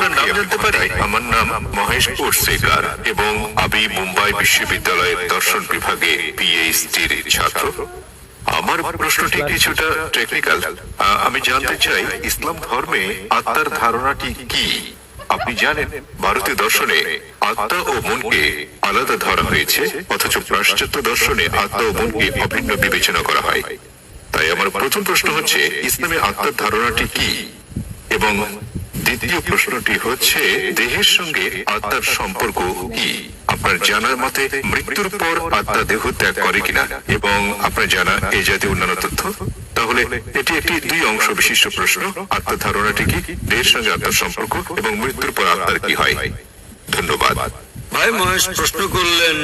আপনার নাম জানতে পারি? আমার নাম মহেশ পোর্সেকার এবং আমি মুম্বাই বিশ্ববিদ্যালয়ের দর্শন বিভাগে পিএইচডির ছাত্র। আমার প্রশ্নটি কিছুটা টেকনিক্যাল। আমি জানতে চাই ইসলাম ধর্মে আত্মার ধারণাটি কি? আপনি জানেন ভারতীয় দর্শনে আত্মা ও মনকে আলাদা ধরা হয়েছে, অথচ পাশ্চাত্য দর্শনে আত্মা ও মনকে অভিন্ন বিবেচনা করা হয়। তাই আমার প্রথম প্রশ্ন হচ্ছে, ইসলামে আত্মার ধারণাটি কি? এবং দ্বিতীয় প্রশ্নটি হচ্ছে, দেহের সঙ্গে আত্মার সম্পর্ক কি? আপনার জানার মতে মৃত্যুর পর আত্মা দেহ ত্যাগ করে কিনা, এবং আপনার জানা এই জাতীয় অন্যান্য তথ্য। তাহলে এটি একটি দুই অংশ বিশিষ্ট প্রশ্ন। আত্মার ধারণাটি কি, দেহের সঙ্গে আত্মার সম্পর্ক, এবং মৃত্যুর পর আত্মার কি হয়? ধন্যবাদ। ভাই মহেশ প্রশ্ন করলেন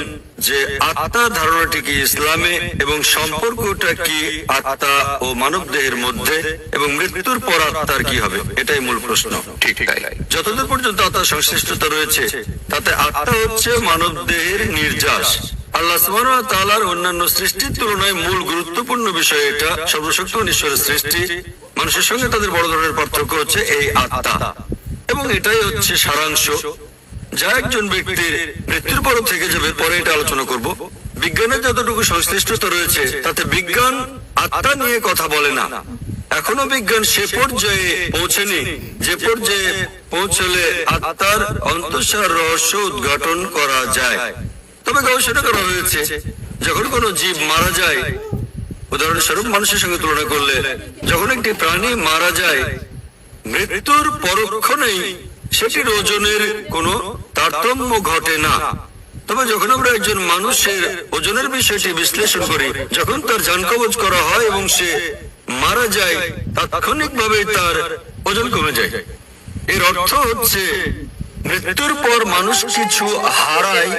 যে আত্মার ধারণাটি কি ইসলামে, এবং সম্পর্কটা কি আত্মা ও মানব দেহের মধ্যে, এবং মৃত্যুর পর আত্মার কি হবে, এটাই মূল প্রশ্ন। ঠিক তাই। যতদূর পর্যন্ত আত্মার সংশ্লিষ্টতা রয়েছে, তাতে আত্মা হচ্ছে মানব দেহের নির্যাস। আল্লাহ সুবহানাহু ওয়া তাআলার অন্যান্য সৃষ্টির তুলনায় মূল গুরুত্বপূর্ণ বিষয় এটা। সর্বশক্তিমান ঈশ্বরের সৃষ্টি, মানুষের সঙ্গে তাদের বড় ধরনের পার্থক্য হচ্ছে এই আত্মা, এবং এটাই হচ্ছে সারাংশ যা একজন ব্যক্তির মৃত্যুর পর থেকে যাবে। পরে এটা আলোচনা করব। বিজ্ঞানের যতটুকু সংশ্লিষ্টতা রয়েছে, তাতে বিজ্ঞান আত্মা নিয়ে কথা বলে না। এখনো বিজ্ঞান সে পর্যায়ে পৌঁছেনি যে পর্যায়ে পৌঁছলে আত্মার অন্তঃসার রহস্য উদ্ঘাটন করা যায়। তবে গবেষণা করা হয়েছে, যখন কোনো জীব মারা যায়, উদাহরণস্বরূপ মানুষের সঙ্গে তুলনা করলে, যখন একটি প্রাণী মারা যায়, মৃত্যুর পরক্ষণেই সেটির ওজনের কোনো তারতম্য ঘটে না। তবে যখন আমরা একজন মানুষের ওজনের বিষয়টি বিশ্লেষণ করি, যখন তার জান কবজ করা হয় এবং সে মারা যায়, তাৎক্ষণিকভাবে তার ওজন কমে যায়। এর অর্থ হচ্ছে মৃত্যুর পর মানুষ কিছু হারায়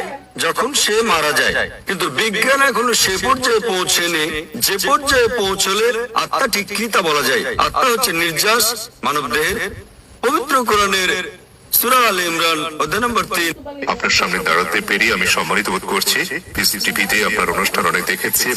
যখন সে মারা যায়, কিন্তু বিজ্ঞান এখনো সে পর্যায়ে পৌঁছেনি যে পর্যায়ে পৌঁছলে আত্মা ঠিক কি তা বলা যায়। আত্মা হচ্ছে নির্যাস মানব দেহের। পবিত্র কোরআনের সূরা আলে ইমরান অধ্যায় নম্বর 3। আপনার সামনে দাঁড়াতে পেরে আমি সম্মানিত বোধ করছি। পিস টিভিতে আপনার অনুষ্ঠান অনেক দেখেছি।